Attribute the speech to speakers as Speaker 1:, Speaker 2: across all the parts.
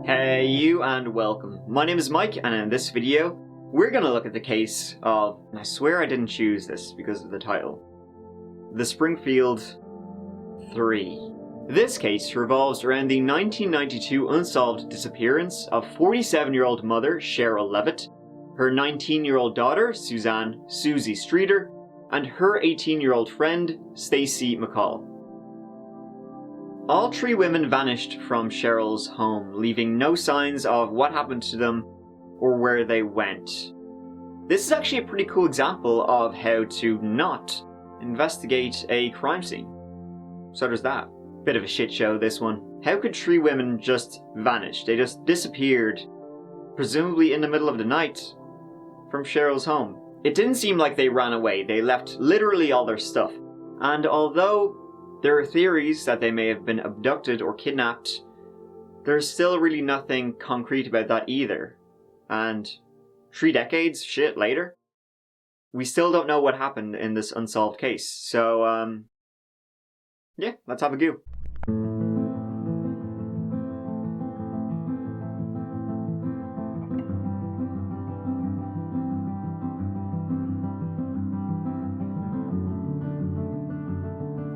Speaker 1: Hey you and welcome. My name is Mike and in this video we're going to look at the case of, and I swear I didn't choose this because of the title, the Springfield Three. This case revolves around the 1992 unsolved disappearance of 47-year-old mother Sherrill Levitt, her 19-year-old daughter Suzie Street, and her 18-year-old friend Stacy McCall. All three women vanished from Sherrill's home, leaving no signs of what happened to them or where they went. This is actually a pretty cool example of how to not investigate a crime scene. So there's that. Bit of a shit show, this one. How could three women just vanish? They just disappeared, presumably in the middle of the night, from Sherrill's home. It didn't seem like they ran away. They left literally all their stuff. And although there are theories that they may have been abducted or kidnapped, there's still really nothing concrete about that either. And 3 decades, shit, later, we still don't know what happened in this unsolved case. So, yeah, let's have a go.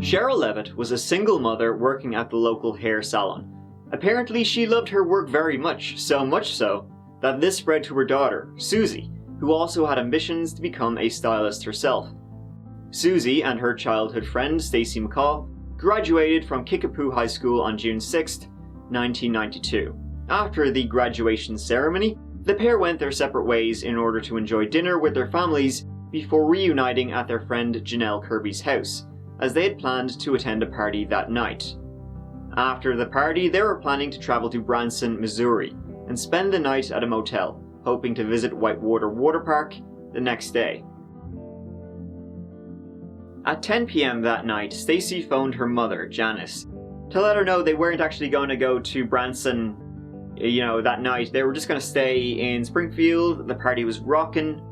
Speaker 1: Sherrill Levitt was a single mother working at the local hair salon. Apparently she loved her work very much so that this spread to her daughter, Suzie, who also had ambitions to become a stylist herself. Suzie and her childhood friend Stacy McCall graduated from Kickapoo High School on June 6, 1992. After the graduation ceremony, the pair went their separate ways in order to enjoy dinner with their families before reuniting at their friend Janelle Kirby's house, as they had planned to attend a party that night. After the party, they were planning to travel to Branson, Missouri, and spend the night at a motel, hoping to visit Whitewater Water Park the next day. At 10 p.m. that night, Stacy phoned her mother, Janice, to let her know they weren't actually going to go to Branson, that night. They were just going to stay in Springfield. The party was rocking.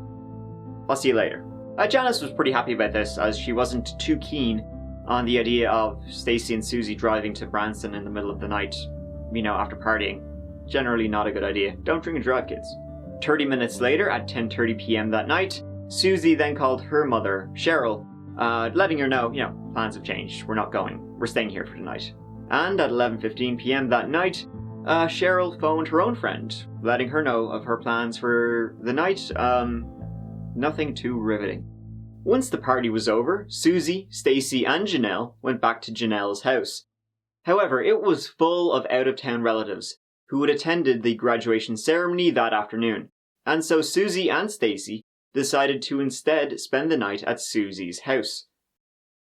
Speaker 1: I'll see you later. Janice was pretty happy about this, as she wasn't too keen on the idea of Stacy and Suzie driving to Branson in the middle of the night, after partying. Generally not a good idea. Don't drink and drive, kids. 30 minutes later, at 10:30 p.m. that night, Suzie then called her mother, Sherrill, letting her know, plans have changed. We're not going. We're staying here for the night. And at 11:15 p.m. that night, Sherrill phoned her own friend, letting her know of her plans for the night. Nothing too riveting. Once the party was over, Suzie, Stacy, and Janelle went back to Janelle's house. However, it was full of out-of-town relatives who had attended the graduation ceremony that afternoon, and so Suzie and Stacy decided to instead spend the night at Suzie's house.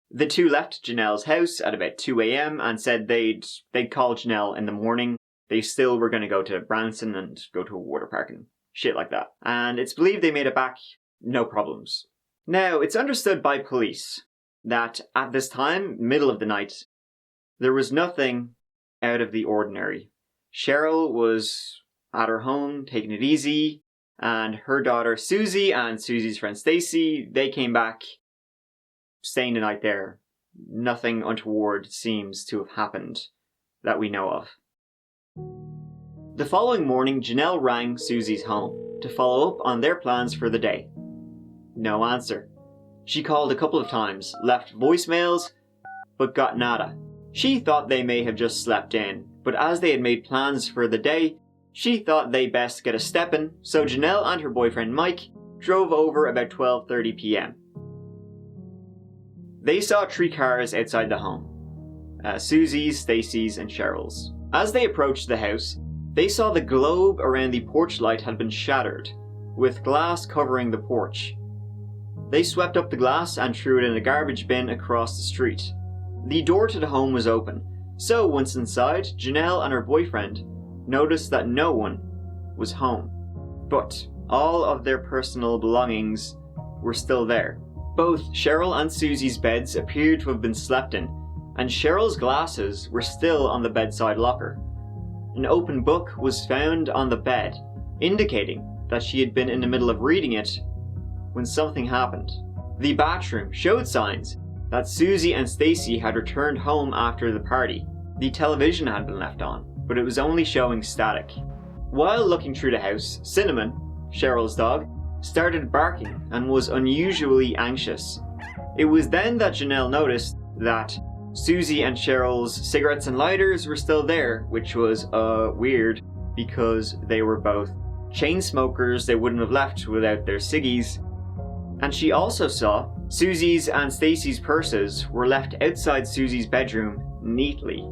Speaker 1: The two left Janelle's house at about 2 a.m. and said they'd call Janelle in the morning. They still were going to go to Branson and go to a water park and shit like that. And it's believed they made it back, no problems. Now, it's understood by police that at this time, middle of the night, there was nothing out of the ordinary. Sherrill was at her home, taking it easy, and her daughter Suzie and Suzie's friend Stacy, they came back, staying the night there. Nothing untoward seems to have happened that we know of. The following morning, Janelle rang Suzie's home to follow up on their plans for the day. No answer. She called a couple of times, left voicemails, but got nada. She thought they may have just slept in, but as they had made plans for the day, she thought they best get a step in, so Janelle and her boyfriend Mike drove over about 12:30 p.m. They saw 3 cars outside the home. Suzie's, Stacy's, and Sherrill's. As they approached the house, they saw the globe around the porch light had been shattered, with glass covering the porch. They swept up the glass and threw it in a garbage bin across the street. The door to the home was open, so once inside, Janelle and her boyfriend noticed that no one was home. But all of their personal belongings were still there. Both Sherrill and Suzie's beds appeared to have been slept in, and Sherrill's glasses were still on the bedside locker. An open book was found on the bed, indicating that she had been in the middle of reading it when something happened. The bathroom showed signs that Suzie and Stacy had returned home after the party. The television had been left on. but it was only showing static. While looking through the house, Cinnamon, Sherrill's dog, started barking and was unusually anxious. It was then that Janelle noticed that Suzie and Sherrill's cigarettes and lighters were still there, which was weird because they were both chain smokers. They wouldn't have left without their ciggies. And she also saw Suzie's and Stacy's purses were left outside Suzie's bedroom neatly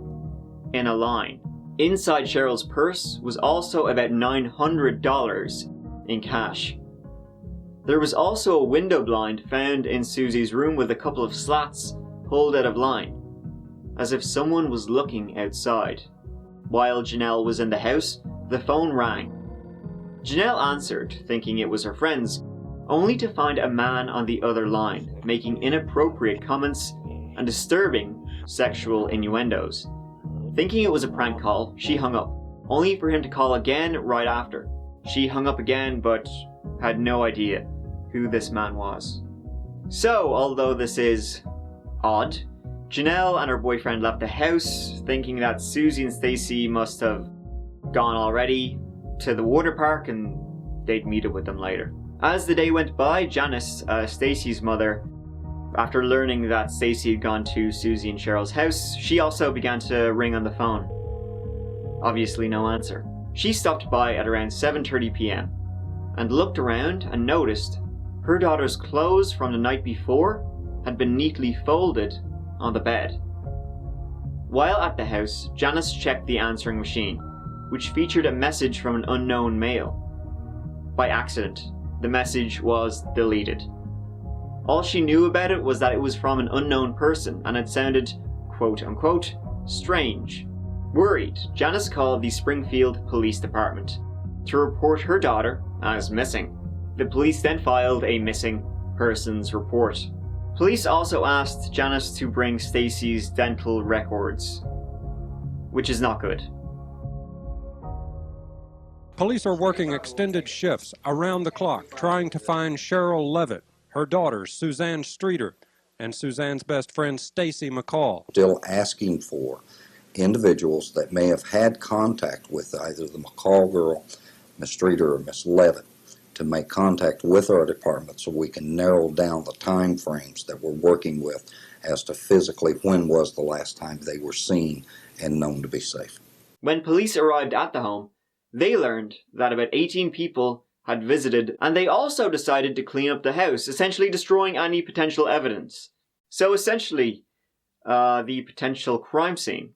Speaker 1: in a line. Inside Sherrill's purse was also about $900 in cash. There was also a window blind found in Suzie's room with a couple of slats pulled out of line, as if someone was looking outside. While Janelle was in the house, the phone rang. Janelle answered, thinking it was her friend's, only to find a man on the other line, making inappropriate comments and disturbing sexual innuendos. Thinking it was a prank call, she hung up, only for him to call again right after. She hung up again, but had no idea who this man was. So, although this is odd, Janelle and her boyfriend left the house, thinking that Suzie and Stacy must have gone already to the water park and they'd meet up with them later. As the day went by, Janice, Stacy's mother, after learning that Stacy had gone to Suzie and Sherrill's house, she also began to ring on the phone. Obviously no answer. She stopped by at around 7:30 p.m. and looked around and noticed her daughter's clothes from the night before had been neatly folded on the bed. While at the house, Janice checked the answering machine, which featured a message from an unknown male. By accident, the message was deleted. All she knew about it was that it was from an unknown person and it sounded, quote unquote, strange. Worried, Janice called the Springfield Police Department to report her daughter as missing. The police then filed a missing persons report. Police also asked Janice to bring Stacy's dental records, which is not good.
Speaker 2: Police are working extended shifts around the clock trying to find Sherrill Levitt, her daughter Suzie Street, and Suzanne's best friend Stacy McCall.
Speaker 3: Still asking for individuals that may have had contact with either the McCall girl, Miss Streeter, or Miss Levitt to make contact with our department so we can narrow down the time frames that we're working with as to physically when was the last time they were seen and known to be safe.
Speaker 1: When police arrived at the home, they learned that about 18 people had visited, and they also decided to clean up the house, essentially destroying any potential evidence. So essentially, the potential crime scene,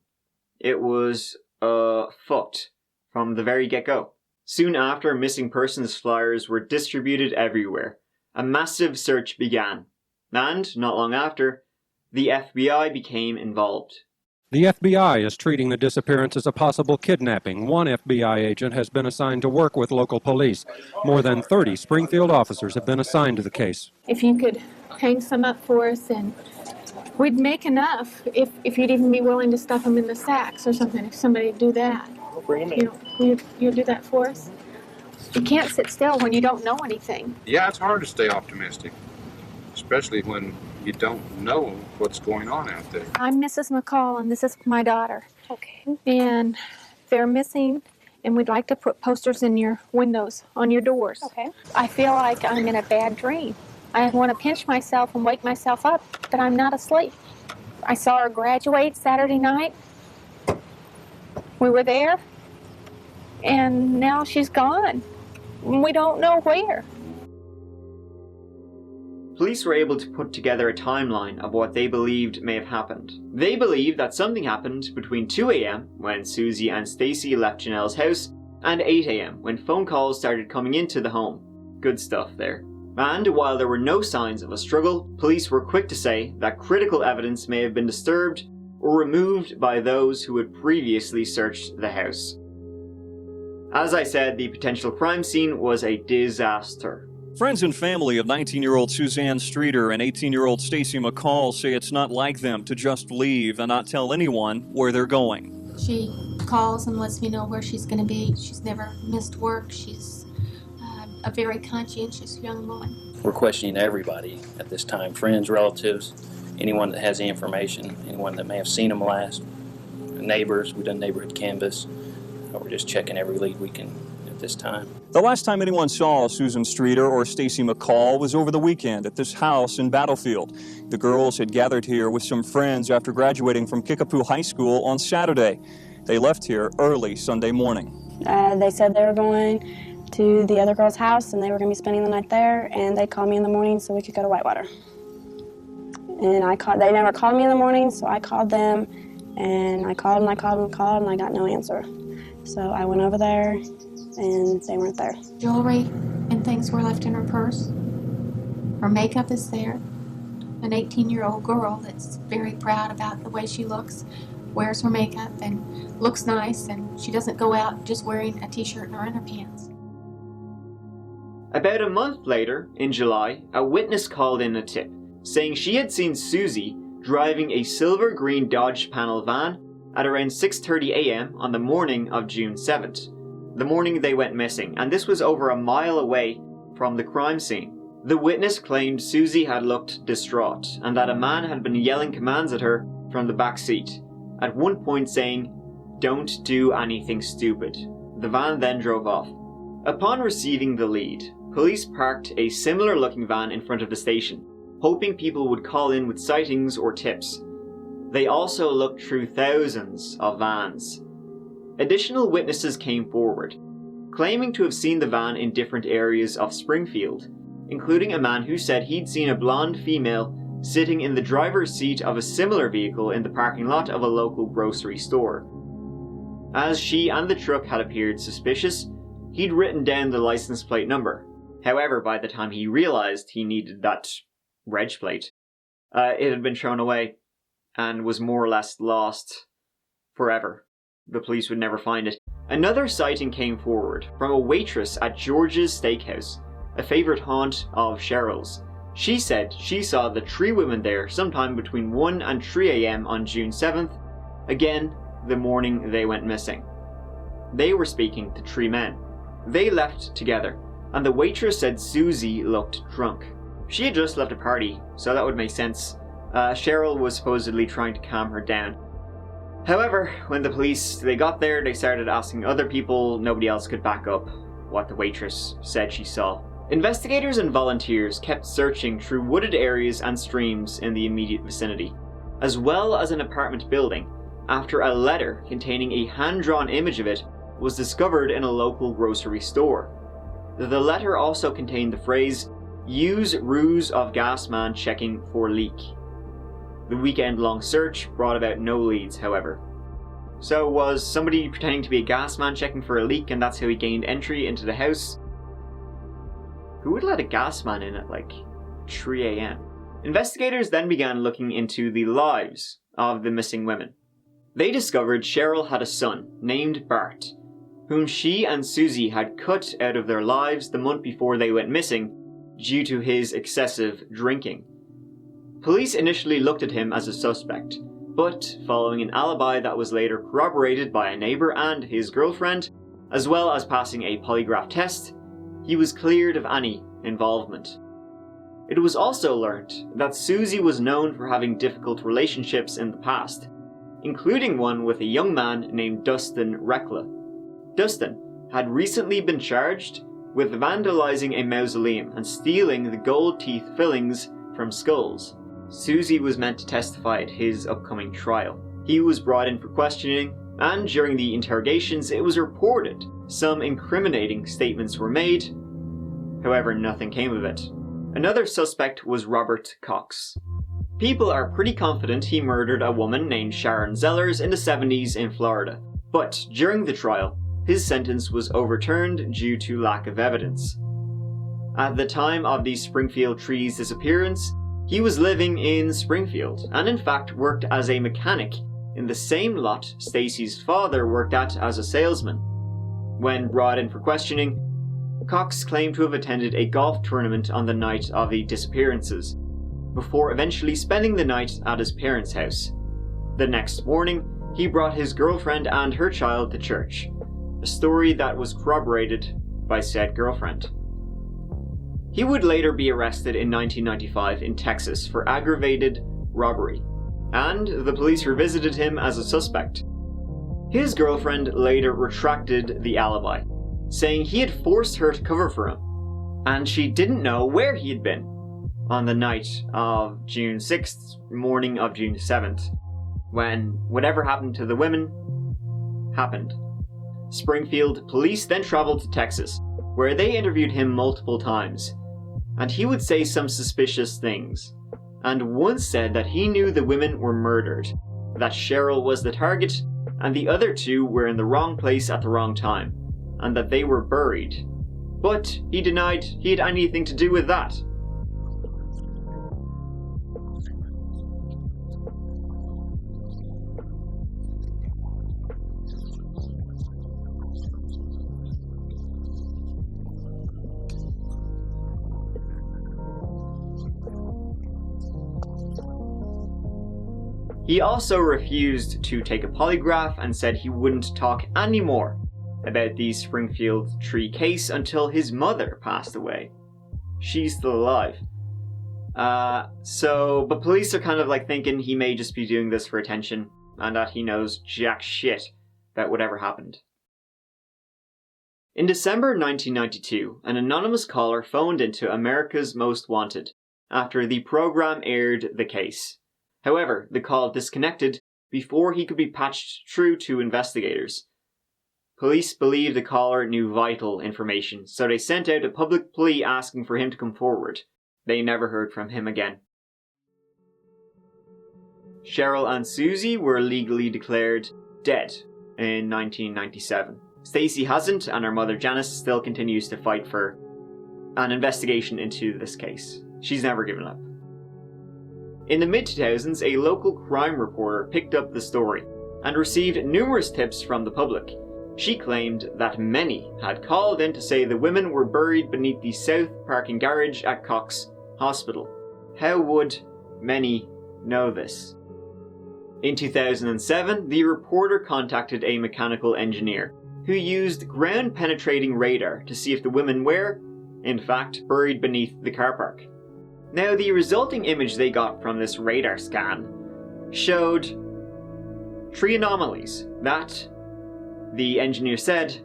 Speaker 1: it was fucked from the very get-go. Soon after, missing persons flyers were distributed everywhere. A massive search began, and, not long after, the FBI became involved.
Speaker 2: The FBI is treating the disappearance as a possible kidnapping. One FBI agent has been assigned to work with local police. More than 30 Springfield officers have been assigned to the case.
Speaker 4: If you could hang some up for us, and we'd make enough if you'd even be willing to stuff them in the sacks or something, if somebody would do that.
Speaker 5: We'll bring them in.
Speaker 4: You'll do that for us? You can't sit still when you don't know anything.
Speaker 5: Yeah, it's hard to stay optimistic, especially when you don't know what's going on out there.
Speaker 4: I'm Mrs. McCall, and this is my daughter.
Speaker 6: Okay.
Speaker 4: And they're missing, and we'd like to put posters in your windows, on your doors.
Speaker 6: Okay.
Speaker 4: I feel like I'm in a bad dream. I want to pinch myself and wake myself up, but I'm not asleep. I saw her graduate Saturday night. We were there, and now she's gone. We don't know where.
Speaker 1: Police were able to put together a timeline of what they believed may have happened. They believe that something happened between 2 a.m. when Suzie and Stacy left Janelle's house and 8 a.m. when phone calls started coming into the home. Good stuff there. And while there were no signs of a struggle, police were quick to say that critical evidence may have been disturbed or removed by those who had previously searched the house. As I said, the potential crime scene was a disaster.
Speaker 7: Friends and family of 19-year-old Suzie Streeter and 18-year-old Stacy McCall say it's not like them to just leave and not tell anyone where they're going.
Speaker 6: She calls and lets me know where she's going to be. She's never missed work. She's a very conscientious young woman.
Speaker 8: We're questioning everybody at this time, friends, relatives, anyone that has the information, anyone that may have seen them last, neighbors. We've done neighborhood canvas. we're just checking every lead we can at this time.
Speaker 7: The last time anyone saw Susan Streeter or Stacy McCall was over the weekend at this house in Battlefield. The girls had gathered here with some friends after graduating from Kickapoo High School on Saturday. They left here early Sunday morning.
Speaker 9: They said they were going to the other girl's house and they were going to be spending the night there, and they called me in the morning so we could go to Whitewater. And they never called me in the morning, so I called them, and I called and I called and called, and I got no answer. So I went over there, and they weren't there.
Speaker 6: Jewelry and things were left in her purse. Her makeup is there. An 18-year-old girl that's very proud about the way she looks, wears her makeup and looks nice, and she doesn't go out just wearing a t-shirt and her underpants.
Speaker 1: About a month later, in July, a witness called in a tip, saying she had seen Suzie driving a silver-green Dodge panel van at around 6:30 a.m. on the morning of June 7th, the morning they went missing, and this was over a mile away from the crime scene. The witness claimed Suzie had looked distraught and that a man had been yelling commands at her from the back seat, at one point saying, "Don't do anything stupid." The van then drove off. Upon receiving the lead, police parked a similar-looking van in front of the station, hoping people would call in with sightings or tips. They also looked through thousands of vans. Additional witnesses came forward, claiming to have seen the van in different areas of Springfield, including a man who said he'd seen a blonde female sitting in the driver's seat of a similar vehicle in the parking lot of a local grocery store. As she and the truck had appeared suspicious, he'd written down the license plate number. However, by the time he realized he needed that reg plate, it had been thrown away and was more or less lost forever. The police would never find it. Another sighting came forward from a waitress at George's Steakhouse, a favourite haunt of Sherrill's. She said she saw the three women there sometime between 1 and 3 a.m. on June 7th, again the morning they went missing. They were speaking to three men. They left together, and the waitress said Suzie looked drunk. She had just left a party, so that would make sense. Sherrill was supposedly trying to calm her down. However, when the police got there, they started asking other people. Nobody else could back up what the waitress said she saw. Investigators and volunteers kept searching through wooded areas and streams in the immediate vicinity, as well as an apartment building, after a letter containing a hand-drawn image of it was discovered in a local grocery store. The letter also contained the phrase, "Use ruse of gas man checking for leak." The weekend-long search brought about no leads, however. So was somebody pretending to be a gas man checking for a leak, and that's how he gained entry into the house? Who would let a gas man in at like 3 a.m? Investigators then began looking into the lives of the missing women. They discovered Sherrill had a son named Bart, whom she and Suzie had cut out of their lives the month before they went missing due to his excessive drinking. Police initially looked at him as a suspect, but following an alibi that was later corroborated by a neighbour and his girlfriend, as well as passing a polygraph test, he was cleared of any involvement. It was also learned that Suzie was known for having difficult relationships in the past, including one with a young man named Dustin Rekla. Dustin had recently been charged with vandalizing a mausoleum and stealing the gold teeth fillings from skulls. Suzie was meant to testify at his upcoming trial. He was brought in for questioning, and during the interrogations it was reported some incriminating statements were made. However, nothing came of it. Another suspect was Robert Cox. People are pretty confident he murdered a woman named Sharon Zellers in the 70s in Florida, but during the trial, his sentence was overturned due to lack of evidence. At the time of the Springfield Three's disappearance, he was living in Springfield, and in fact worked as a mechanic in the same lot Stacy's father worked at as a salesman. When brought in for questioning, Cox claimed to have attended a golf tournament on the night of the disappearances, before eventually spending the night at his parents' house. The next morning, he brought his girlfriend and her child to church, a story that was corroborated by said girlfriend. He would later be arrested in 1995 in Texas for aggravated robbery, and the police revisited him as a suspect. His girlfriend later retracted the alibi, saying he had forced her to cover for him, and she didn't know where he had been on the night of June 6th, morning of June 7th, when whatever happened to the women happened. Springfield police then traveled to Texas, where they interviewed him multiple times, and he would say some suspicious things, and once said that he knew the women were murdered, that Sherrill was the target, and the other two were in the wrong place at the wrong time, and that they were buried. But he denied he had anything to do with that. He also refused to take a polygraph and said he wouldn't talk anymore about the Springfield Three case until his mother passed away. She's still alive. But police are kind of like thinking he may just be doing this for attention and that he knows jack shit about whatever happened. In December 1992, an anonymous caller phoned into America's Most Wanted after the program aired the case. However, the call disconnected before he could be patched through to investigators. Police believe the caller knew vital information, so they sent out a public plea asking for him to come forward. They never heard from him again. Sherrill and Suzie were legally declared dead in 1997. Stacy hasn't, and her mother Janice still continues to fight for an investigation into this case. She's never given up. In the mid-2000s, a local crime reporter picked up the story and received numerous tips from the public. She claimed that many had called in to say the women were buried beneath the south parking garage at Cox Hospital. How would many know this? In 2007, the reporter contacted a mechanical engineer who used ground-penetrating radar to see if the women were, in fact, buried beneath the car park. Now, the resulting image they got from this radar scan showed 3 anomalies that, the engineer said,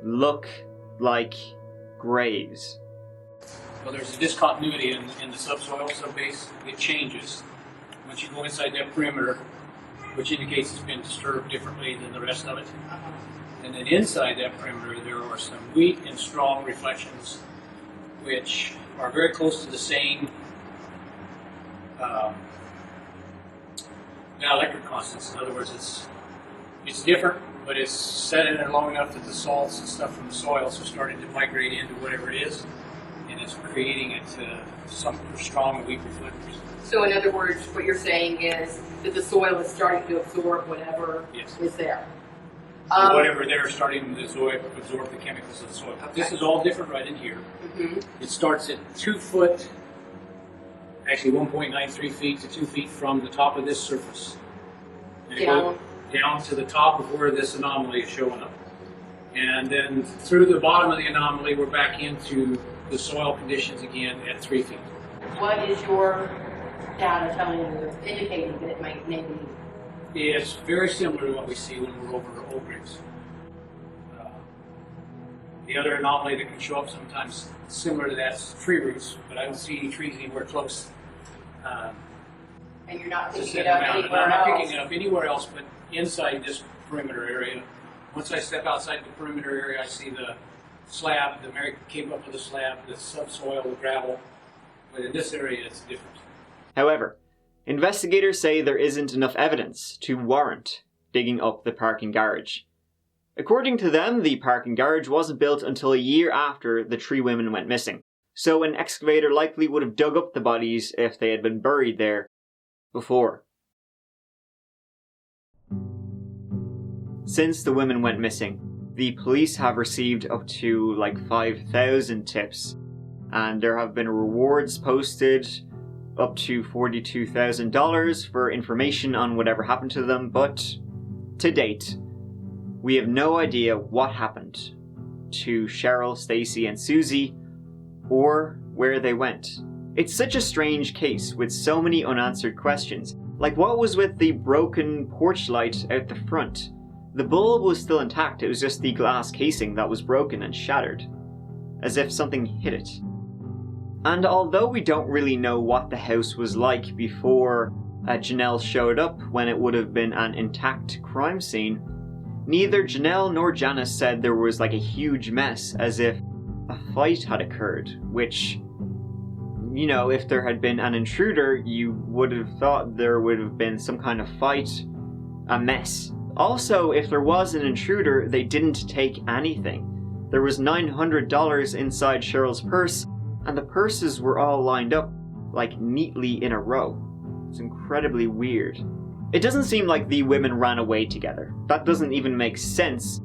Speaker 1: look like graves.
Speaker 8: Well, there's a discontinuity in the subsoil, subbase. It changes once you go inside that perimeter, which indicates it's been disturbed differently than the rest of it. And then inside that perimeter, there are some weak and strong reflections, which are very close to the same electric constants. In other words, it's different, but it's set in there long enough that the salts and stuff from the soils are starting to migrate into whatever it is, and it's creating it some strong and weak reflectors.
Speaker 10: So in other words, what you're saying is that the soil is starting to absorb whatever is there.
Speaker 8: So whatever they're starting to absorb the chemicals of the soil.
Speaker 10: Okay.
Speaker 8: This is all different right in here.
Speaker 10: Mm-hmm.
Speaker 8: It starts at 2 foot, actually 1.93 feet to 2 feet from the top of this surface. And it goes down to the top of where this anomaly is showing up. And then through the bottom of the anomaly, we're back into the soil conditions again at 3 feet.
Speaker 10: What is your data telling you, indicating that it might maybe?
Speaker 8: It's very similar to what we see when we're over old graves. The other anomaly that can show up sometimes similar to that is tree roots, but I don't see any trees anywhere close.
Speaker 10: And you're not
Speaker 8: to
Speaker 10: picking
Speaker 8: set
Speaker 10: it up
Speaker 8: them out. And
Speaker 10: anywhere
Speaker 8: I'm not
Speaker 10: else?
Speaker 8: picking it up anywhere else but inside this perimeter area. Once I step outside the perimeter area, I see the slab, the Mary came up with the slab, the subsoil, the gravel, but in this area it's different.
Speaker 1: However, investigators say there isn't enough evidence to warrant digging up the parking garage. According to them, the parking garage wasn't built until a year after the 3 women went missing, so an excavator likely would have dug up the bodies if they had been buried there before. Since the women went missing, the police have received up to 5,000 tips, and there have been rewards posted up to $42,000 for information on whatever happened to them, but to date, we have no idea what happened to Sherrill, Stacy, and Suzie, or where they went. It's such a strange case with so many unanswered questions, like what was with the broken porch light out the front? The bulb was still intact, it was just the glass casing that was broken and shattered, as if something hit it. And although we don't really know what the house was like before Janelle showed up when it would have been an intact crime scene, neither Janelle nor Janice said there was like a huge mess, as if a fight had occurred, which, you know, if there had been an intruder, you would have thought there would have been some kind of fight, a mess. Also, if there was an intruder, they didn't take anything. There was $900 inside Sherrill's purse, and the purses were all lined up, like neatly in a row. It's incredibly weird. It doesn't seem like the women ran away together. That doesn't even make sense.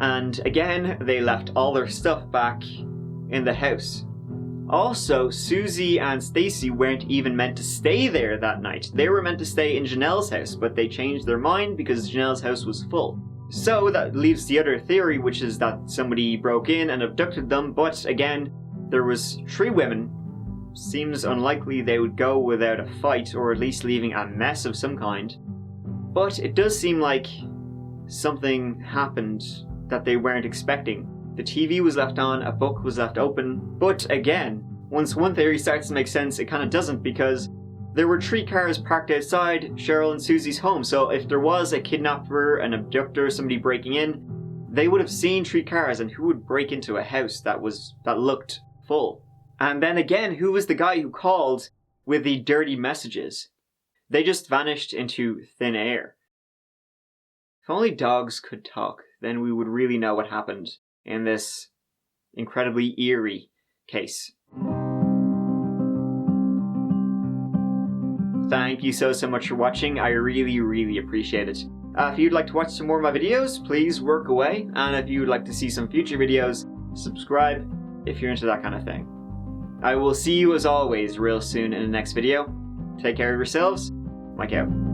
Speaker 1: And again, they left all their stuff back in the house. Also, Suzie and Stacy weren't even meant to stay there that night. They were meant to stay in Janelle's house, but they changed their mind because Janelle's house was full. So that leaves the other theory, which is that somebody broke in and abducted them, but again, there was 3 women. Seems unlikely they would go without a fight, or at least leaving a mess of some kind. But it does seem like something happened that they weren't expecting. The TV was left on, a book was left open, but again, once one theory starts to make sense, it kind of doesn't, because there were 3 cars parked outside Sherrill and Suzie's home, so if there was a kidnapper, an abductor, somebody breaking in, they would have seen 3 cars, and who would break into a house that looked full? And then again, who was the guy who called with the dirty messages? They just vanished into thin air. If only dogs could talk, then we would really know what happened in this incredibly eerie case. Thank you so much for watching. I really appreciate it. If you'd like to watch some more of my videos, please work away. And if you'd like to see some future videos, subscribe if you're into that kind of thing. I will see you as always real soon in the next video. Take care of yourselves. Mike out.